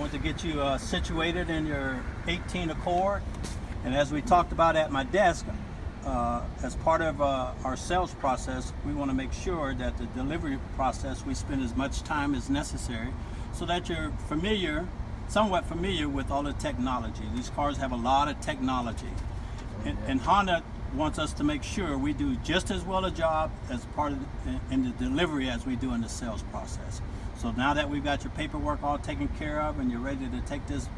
wanted to get you situated in your 18 Accord. And as we talked about at my desk, as part of our sales process, we want to make sure that the delivery process, we spend as much time as necessary so that you're somewhat familiar with all the technology. These cars have a lot of technology. And Honda wants us to make sure we do just as well a job as part of in the delivery as we do in the sales process. So now that we've got your paperwork all taken care of and you're ready to take this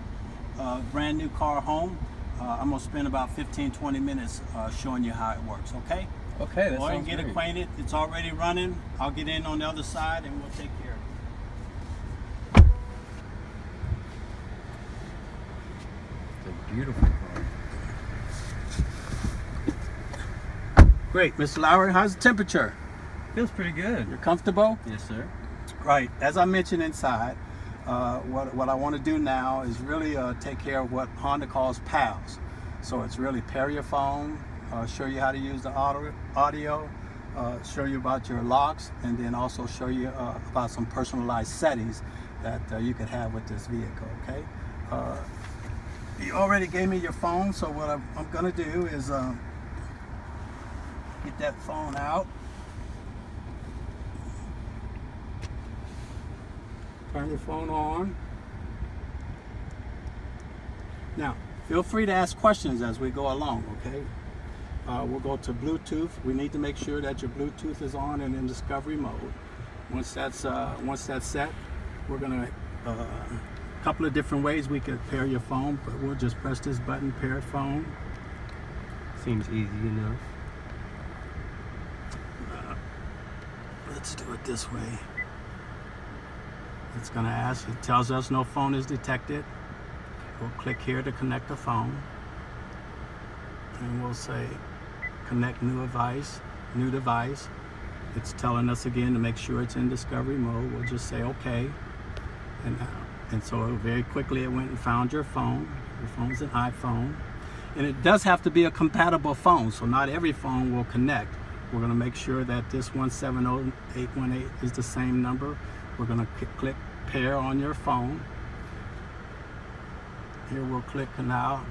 brand new car home, I'm gonna spend about 15-20 minutes showing you how it works, okay? Okay, that Go ahead and sounds get great. acquainted. It's already running. I'll get in on the other side and we'll take care of it. It's a beautiful car. Great, Mr. Lowry, how's the temperature? Feels pretty good. You're comfortable? Yes, sir. Right, as I mentioned inside, what I want to do now is really take care of what Honda calls PALs. So it's really pair your phone, show you how to use the audio, show you about your locks, and then also show you about some personalized settings that you could have with this vehicle, okay? You already gave me your phone, so what I'm going to do is get that phone out. Turn your phone on. Now, feel free to ask questions as we go along, okay? We'll go to Bluetooth. We need to make sure that your Bluetooth is on and in discovery mode. Once that's set, we're gonna a couple of different ways we could pair your phone, but we'll just press this button, pair phone. Seems easy enough. Let's do it this way. It's going to ask, it tells us no phone is detected. We'll click here to connect the phone. And we'll say connect new device. It's telling us again to make sure it's in discovery mode. We'll just say okay. And so very quickly it went and found your phone. Your phone's an iPhone. And it does have to be a compatible phone, so not every phone will connect. We're going to make sure that this 170-818 is the same number. We're going to click pair on your phone. Here we'll click now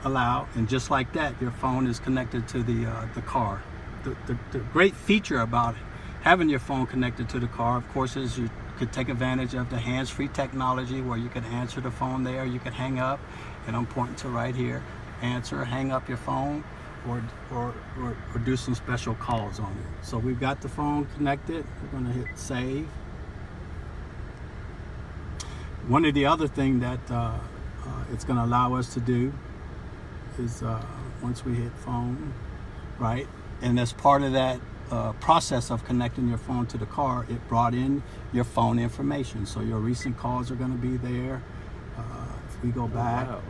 allow, and just like that, your phone is connected to the car. The great feature about having your phone connected to the car, of course, is you could take advantage of the hands-free technology where you could answer the phone there, you could hang up, and I'm pointing to right here, answer, hang up your phone, or do some special calls on it. So we've got the phone connected. We're going to hit save. One of the other things that it's going to allow us to do is once we hit phone, right, and as part of that process of connecting your phone to the car, it brought in your phone information. So your recent calls are going to be there. If we go back, wow.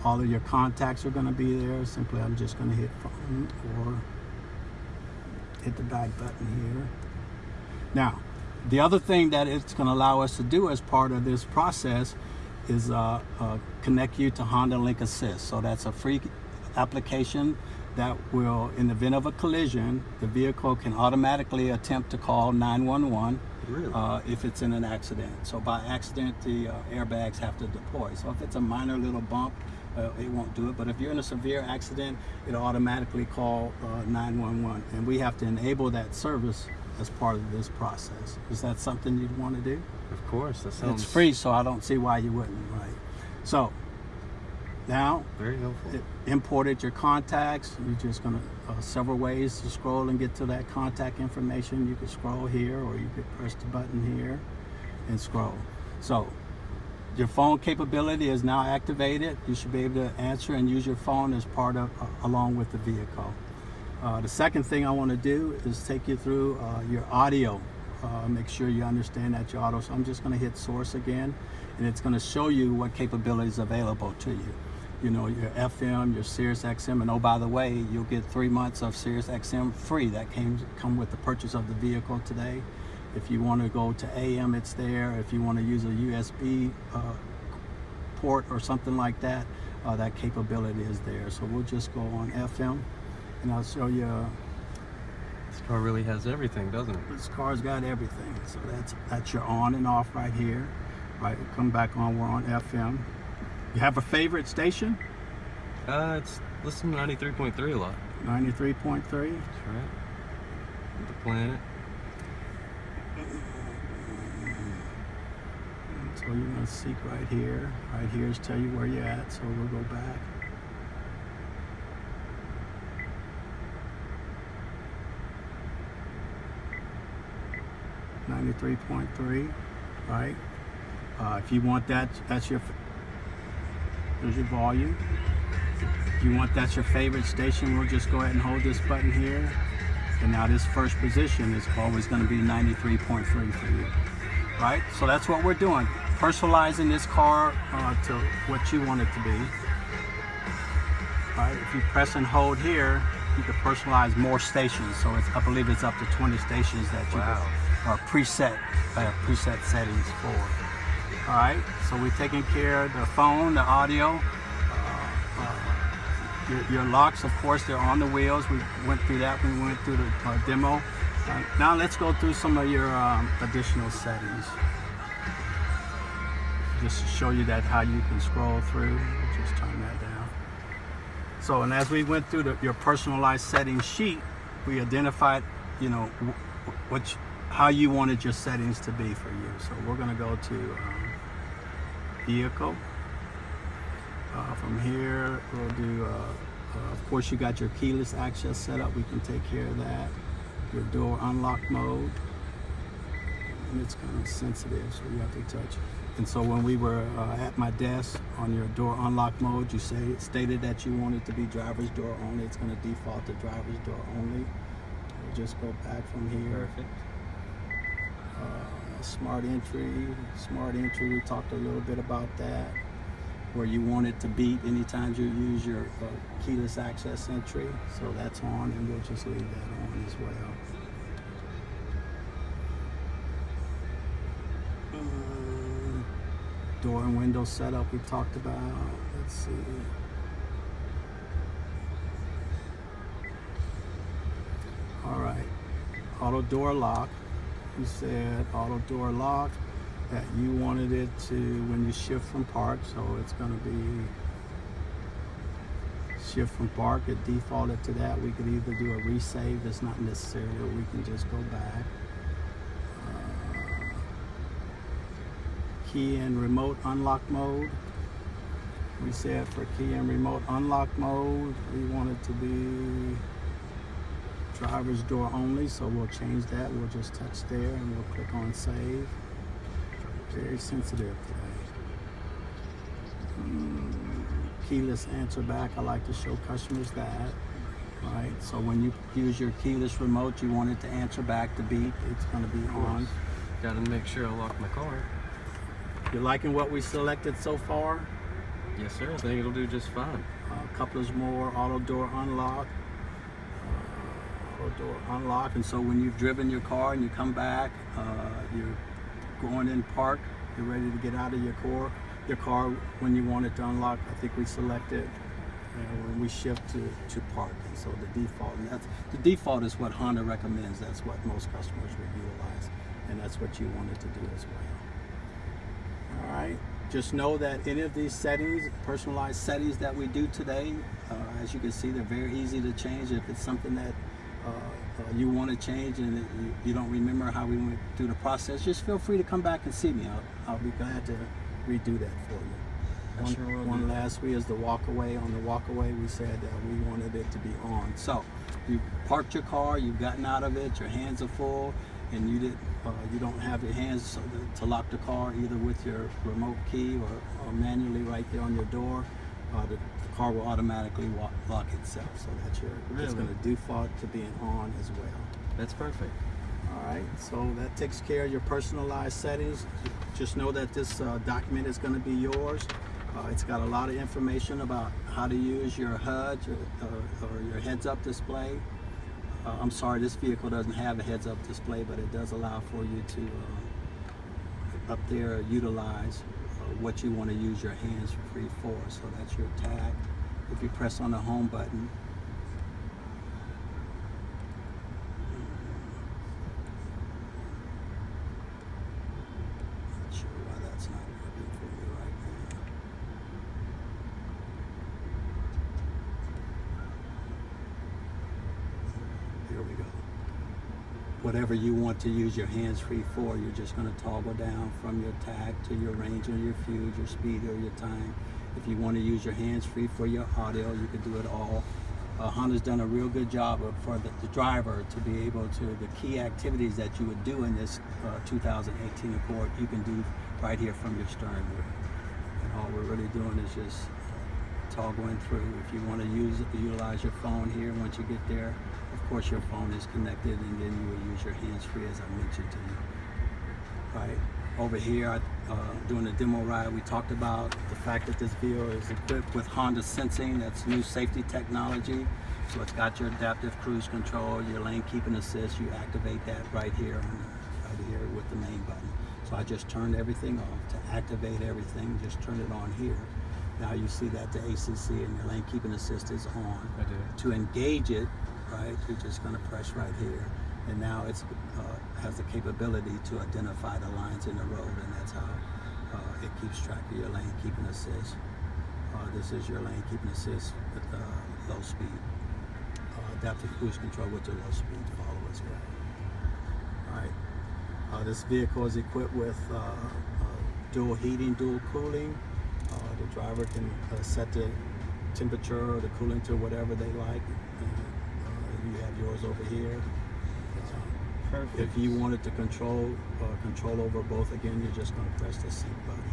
All of your contacts are going to be there. Simply, I'm just going to hit phone or hit the back button here. Now, the other thing that it's going to allow us to do as part of this process is connect you to Honda Link Assist. So that's a free application that will, in the event of a collision, the vehicle can automatically attempt to call 911. Really? If it's in an accident. So by accident, the airbags have to deploy. So if it's a minor little bump, it won't do it. But if you're in a severe accident, it'll automatically call 911. And we have to enable that service as part of this process. Is that something you'd want to do? Of course, that sounds... It's free, so I don't see why you wouldn't, right? So now, very helpful. it imported your contacts. You're just going to several ways to scroll and get to that contact information. You could scroll here, or you could press the button here and scroll. So your phone capability is now activated. You should be able to answer and use your phone as part of along with the vehicle. The second thing I want to do is take you through your audio. Make sure you understand that your audio. So I'm just going to hit source again, and it's going to show you what capabilities are available to you. You know, your FM, your Sirius XM, and oh, by the way, you'll get 3 months of Sirius XM free. That come with the purchase of the vehicle today. If you want to go to AM, it's there. If you want to use a USB port or something like that, that capability is there. So we'll just go on FM, and I'll show you. This car really has everything, doesn't it? This car's got everything. So that's your on and off right here. Right, come back on. We're on FM. You have a favorite station? It's listen to 93.3 a lot. 93.3. That's right. The Planet. So you're going to seek right here. Right here is tell you where you're at. So we'll go back. .3, right? If you want that, there's your volume. If you want that's your favorite station, we'll just go ahead and hold this button here. And now this first position is always going to be 93.3 for you, right? So that's what we're doing, personalizing this car to what you want it to be. Right? If you press and hold here, you can personalize more stations. So I believe it's up to 20 stations that you can preset settings for. All right, so we're taking care of the phone, the audio, your locks. Of course, they're on the wheels. We went through that when we went through the demo. Now let's go through some of your additional settings. Just to show you that how you can scroll through. Just turn that down. So, and as we went through your personalized settings sheet, we identified, you know, how you wanted your settings to be for you. So we're going to go to vehicle. From here, we'll do, of course, you got your keyless access set up. We can take care of that. Your door unlock mode. And it's kind of sensitive, so you have to touch. And so when we were at my desk on your door unlock mode, you stated that you wanted to be driver's door only. It's going to default to driver's door only. We'll just go back from here. Perfect. Smart entry, we talked a little bit about that, where you want it to beep anytime you use your keyless access entry. So that's on, and we'll just leave that on as well. Door and window setup we talked about. Let's see. All right, auto door lock. You said auto door lock, that you wanted it to, when you shift from park, so it's going to be shift from park. It defaulted to that. We could either do a resave. That's not necessary, or we can just go back. Key and remote unlock mode. We said for key and remote unlock mode, we want it to be driver's door only, so we'll change that. We'll just touch there and we'll click on save. Very sensitive today. Keyless answer back. I like to show customers that. Right, so when you use your keyless remote, you want it to answer back the beep. It's going to be on. Got to make sure I lock my car. You liking what we selected so far? Yes, sir. I think it'll do just fine. A couple of more auto door unlock. Door unlock, and so when you've driven your car and you come back, you're going in park, you're ready to get out of your car when you want it to unlock. I think we selected when we shift to park, and so the default is what Honda recommends. That's what most customers would utilize, and that's what you wanted to do as well. All right, just know that any of these settings, personalized settings that we do today, as you can see, they're very easy to change. If it's something that you want to change and you don't remember how we went through the process, just feel free to come back and see me. I'll be glad to redo that for you. One last way is the walkaway. On the walkaway, we said that we wanted it to be on. So you parked your car, you've gotten out of it, your hands are full, and you don't have your hands to lock the car either with your remote key or manually right there on your door. The car will automatically lock itself, so that it's going to default to being on as well. That's perfect. All right, so that takes care of your personalized settings. Just know that this document is going to be yours. It's got a lot of information about how to use your HUD or your heads-up display. I'm sorry, this vehicle doesn't have a heads-up display, but it does allow for you to up there utilize what you want to use your hands free for. So that's your tag. If you press on the home button, not sure why that's not whatever you want to use your hands-free for, you're just going to toggle down from your tag to your range or your fuse, your speed or your time. If you want to use your hands-free for your audio, you can do it all. Honda's done a real good job for the driver to be able to, the key activities that you would do in this 2018 Accord, you can do right here from your steering wheel. And all we're really doing is just toggling through. If you want to utilize your phone here, once you get there, of course your phone is connected, and then you will use your hands-free as I mentioned to you. Right over here, doing a demo ride, we talked about the fact that this vehicle is equipped with Honda Sensing. That's new safety technology. So it's got your adaptive cruise control, your lane keeping assist. You activate that right here with the main button. So I just turned everything off. To activate everything, just turn it on here. Now you see that the ACC and your lane keeping assist is on. I do. To engage it, right, you're just going to press right here. And now it's has the capability to identify the lines in the road, and that's how it keeps track of your lane keeping assist. This is your lane keeping assist with low speed. Adaptive cruise control with your low speed follow as well. All right. This vehicle is equipped with dual heating, dual cooling. The driver can set the temperature or the cooling to whatever they like. You have yours over here. Perfect. If you wanted to control over both, again, you're just going to press the sync button.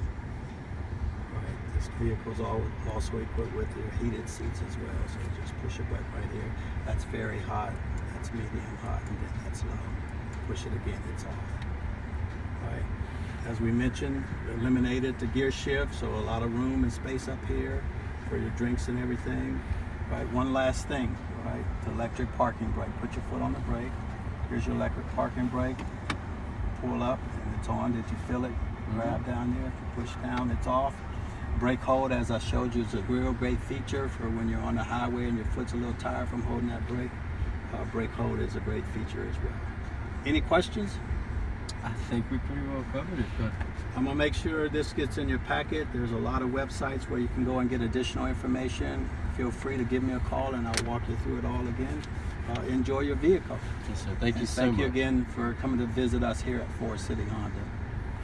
Right. This vehicle is also equipped with your heated seats as well, so you just push a button right here. That's very hot, that's medium hot, and then that's low. Push it again, it's off. Right. As we mentioned, eliminated the gear shift, so a lot of room and space up here for your drinks and everything. Right. One last thing, right? The electric parking brake. Put your foot on the brake. Here's your electric parking brake. Pull up and it's on. Did you feel it? Grab down there. If you push down, it's off. Brake hold, as I showed you, is a real great feature for when you're on the highway and your foot's a little tired from holding that brake. Brake hold is a great feature as well. Any questions? I think we pretty well covered it, but I'm gonna make sure this gets in your packet. There's a lot of websites where you can go and get additional information. Feel free to give me a call and I'll walk you through it all again. Enjoy your vehicle. yes, sir. Thank you so much. Thank you again for coming to visit us here at Forest City Honda.